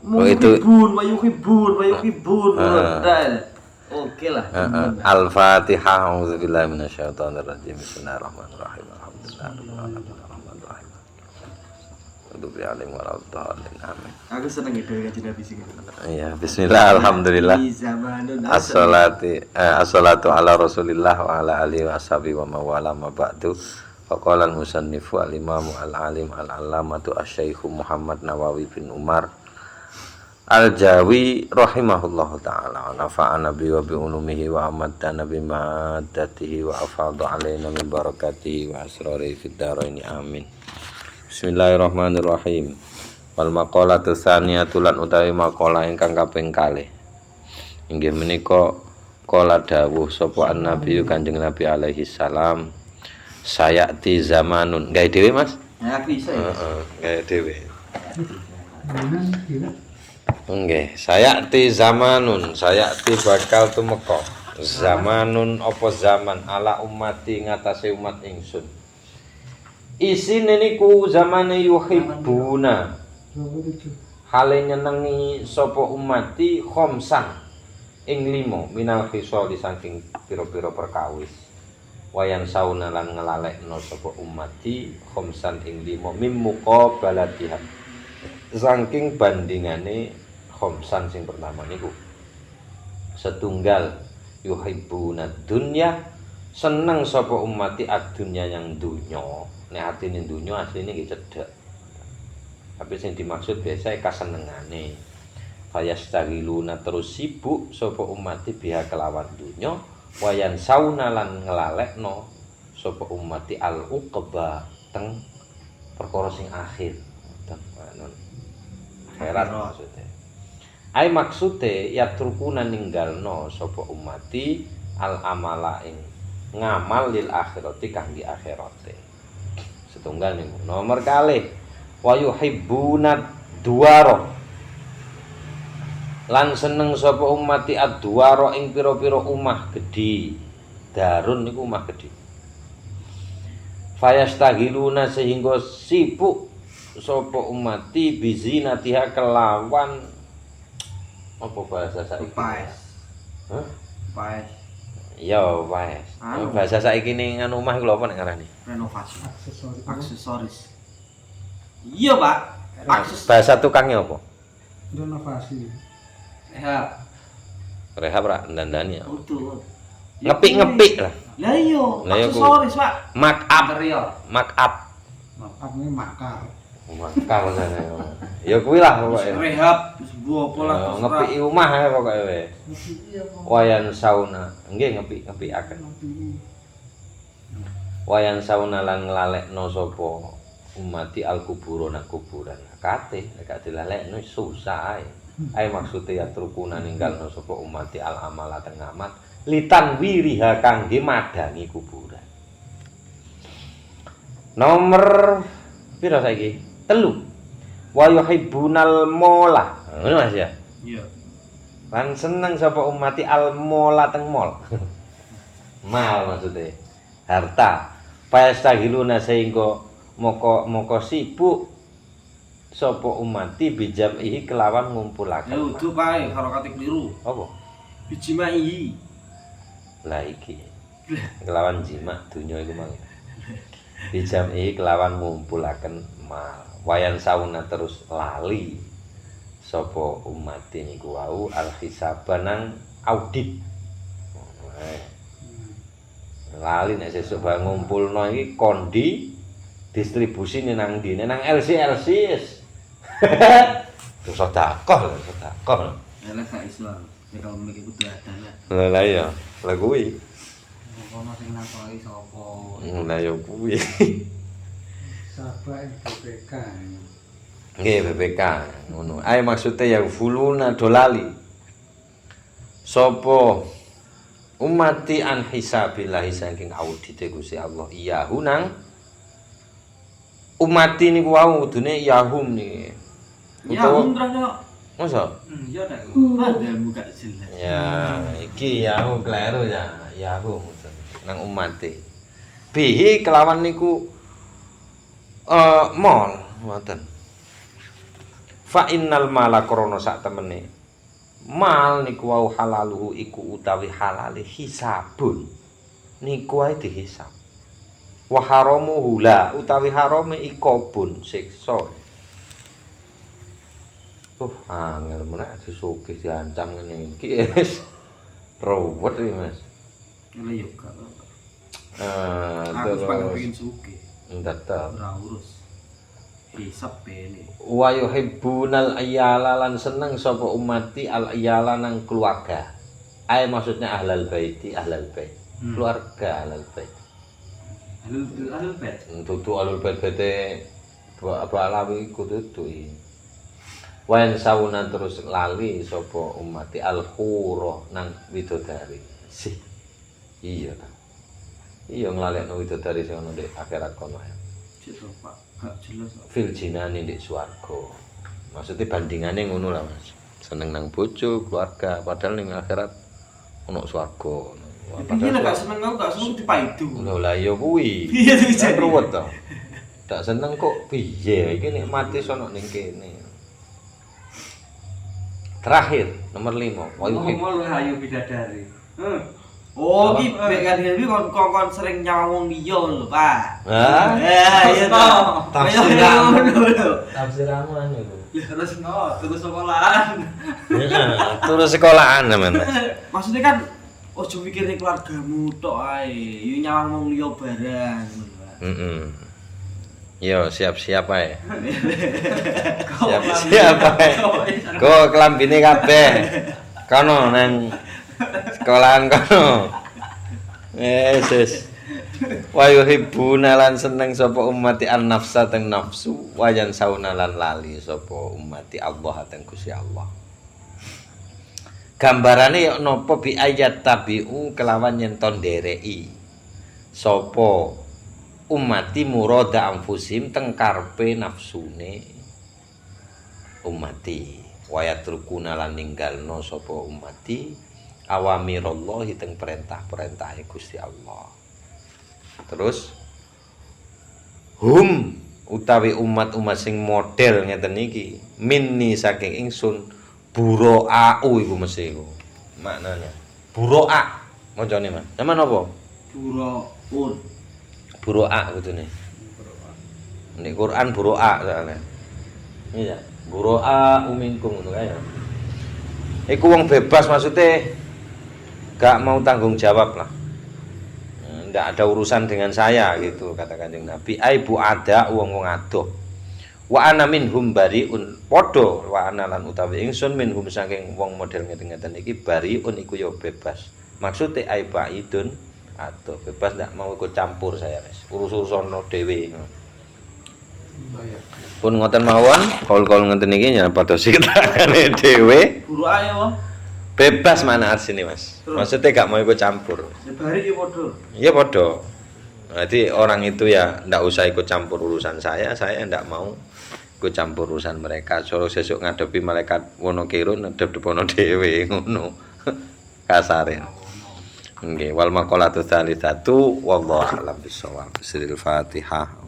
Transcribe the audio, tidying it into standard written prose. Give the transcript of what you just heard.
Wayuhibun. Oke lah. Al-Fatihah. A'udzubillahi minasyaitonirrajim. Bismillahirrahmanirrahim. Alhamdulillahirrahmanirrahim. Amin. Aku seneng itu kaji Nabi sih. Iya, bismillah, alhamdulillah. Assalatu ala Rasulillah wa ala alihi wa sahbihi wa mawala ma ba'du. Faqala al-musannifu al-imamu al-alim al-allamatu asy-syaikhu Muhammad Nawawi bin Umar Al-Jawi rahimahullahu ta'ala. Nafa'ana bi wa bi ulumihi wa amadana bi maddatihi wa afadha alaina min barakatihi wa asrari fid dharaini amin. Bismillahirrahmanirrahim. Wal maqalatu tsaniyatu lan utawi maqalah ingkang kaping kalih. Inggih menika qala dawuh sapa an-nabi Kanjeng Nabi alaihi salam, sayati zamanun. Gawe dhewe Mas? Ya bisa ya. Gawe dhewe. Nggih, sayati zamanun, sayati bakal tumeka. Zamanun apa zaman ala ummati ngatasé umat ingsun. Isine niku zamane yuhibbuna. Hale nyenengi sapa umati khamsan ing 5 minal khisali saking pira-pira perkawis. Wayan sauna lan ngelalekno sapa umati khamsan ing 5 mim muqabalatiha. Saking bandingane khamsan sing pertama niku. Setunggal yuhibbuna dunya, seneng sapa umati ad-dunya yang dunya. Nek atine dunya asline nggih cedhak. Tapi sing dimaksud biasa kasenengane. Fayastagiluna terus sibuk sapa umati biha kelawan dunya, wayan sauna lan nglalekno sapa umati al-uqba teng perkara sing akhir. Akhirat maksudnya. Ai maksude yatrukuna ninggalno sapa umati al-amala ing ngamal lil akhirati kangge akhirate. Setunggal niku. Nomor kalih wa yuhibbuna duwara. Lan seneng sapa umati ad-duwara ing pira-pira omah gedhi. Darun niku omah gedhi. Fayastagiluna sehingga sibuk sapa umati bizinatiha kelawan apa bahasa saiki? Paes. Hah? Paes. Ya, paes. Bahasa saiki ning anu omah iku lho apa nek ngarani? Renovasi. Aksesoris. Iya, Pak. Bahasa tukangnya apa? Renovasi. Rehab ra ndandani. Betul. Ngepik-ngepik lah. Lah iya, Lah iya, aksesoris, Pak. Make up. Interior. Make up. Makanya makar. Makar sana. Ya kuwi lah pokoke. Rehab sebuah pola Ngepiki omah ae pokoke wis. Wayan sauna. Nggih ngepik-ngepikaken. Wayan sauna lan nglalekno sapa umati al-kubur nak kuburan. Kate nek dilalekno susah ae. Ae maksude ya trukuna ninggalno sapa umati al-amala teng amat litan wiriha kangge madangi kuburan. Nomor pira saiki? 3. Wa yuhibbunal mola. Ngono Mas ya. Iya. Lan seneng sapa umati al-mola teng mall. Mal maksudnya harta. Payastagiluna sehingga moko sibuk sapa umati bijam'ihi kelawan ngumpulaken. Ya udu pae karo kate kliru. Apa? Bijimai. Lah iki. Kelawan jima dunya iku mang. Bijam'ihi kelawan ngumpulaken mal. Wayan sauna terus lali sapa umati niku wau al-hisabanang audit. Lali nek sesuk bae ngumpulno iki kondi distribusine nang ndi? Nang LC wis. Terus sedekah. Lah gak iso. Nek kalau mikir kudu adana. Lah iya, lah kuwi. Ono sing nakoki sapa? Lah ya kuwi. Sabak BPK. Nggih BPK ngono. Ae maksude ya fuluna dolali. Sapa umati an hisabillahi saking audite Gusti Allah iya hunang umati niku wau kudune yahum niki. Yahum terus. Masa? Iya nek padahal gak jelas. Ya, iki yahum kleru ya. Yahum nang umate. Bihi kelawan niku mall ngoten. Fa innal mala krana sak temene mal niku wau halaluhu iku utawi halale hisabun niku wae dihisab. Wa haramuhu la utawi harame ikobun siksa. Angel menak disugih diancam ngene iki wis ruwet iki Mas. Lah yo gak. Terus Aku pengen bikin sugih. tetep Ora urus. Hisab pene. wa yuhibbunal ayyala lan seneng sapa umati al ayyala nang keluarga. Maksudnya ahlal baiti, ahlal bait. Keluarga ahlal bait. Ahlul bait. Dudu ahlul bait bete Alawi kudu dudu. Wa sauna terus lali sapa umati al khura nang widodari. Sih. Iya ta. Iya nglalekno widodari sing ana ndek akhirat kono ya. Cek Pak, gak jelas. Fil jinani ndek swarga. Maksudnya bandingane ngono lah Mas. Seneng nang bojo, keluarga, padahal ning akhirat ono swarga. Piye lah gak seneng aku gak seneng dipaidu. Lho lah ya kuwi. Piye to Kan jadi? ruwet to. Tak seneng kok piye? Iki nikmati sono ning kene. Terakhir nomor 5. Wa yuhib. Ngomong lu ayo bidadari. Oh, iki mek kan iki kon sering nyawang liya lho, Pak. Hah? Iya toh. Tafsiranmu anu lho. Terus terus sekolahan. Terus sekolahan men. Maksudnya kan ojo mikirnya keluargamu tok ae, yo nyawang wong liya barang. Heeh. Yo siap-siap ae. Siap-siap ae. Go kelambine kabeh. Kono nang sekolahan kono. Wis. Wa yuhibbuna lan seneng sapa ummati an-nafsa teng nafsu wa yansauna lan lali sapa ummati Allah teng Gusti Allah. Gambarane yo napa bi ayat tabiu kelawan yen to ndereki sapa ummati murada anfusim teng karepe nafsune ummati wayat rukuna lan ninggalno sapa ummati awamirallahi teng perintah-perintahe Gusti Allah. Terus hum utawi umat-umat sing model ngeten iki minni saking ingsun buroa'u iku mesti iku maknanya buro'a macane Mas sampean apa Buraun. buro'a kudune nek Quran buro'a soalnya iya buro'a minkum ngono kae iku wong bebas maksudnya gak mau tanggung jawab lah ndak ada urusan dengan saya gitu kata Kanjeng Nabi ai bu ada wong-wong adoh wa ana minhum bariun padha wa ana lan utawi ingsun minhum saking wong model ngeten-ngeten iki bariun iku ya bebas maksude ai baidun atau bebas ndak mau ikut campur saya wis urus-urusono dhewe pun ngoten mawon kol-kol ngeten iki ya padha siketane dhewe Buru ae wae. bebas mana sini Mas maksudnya gak mau ikut campur Sebari ki padha. iya padha berarti orang itu ya ndak usah ikut campur urusan saya ndak mau ikut campur urusan mereka soro sesuk ngadepi malaikat wono kiro ngadep-depono dhewe ngono kasare nggih wal maqalatu tsalitsatu wallahu a'lam bissawab siril fatihah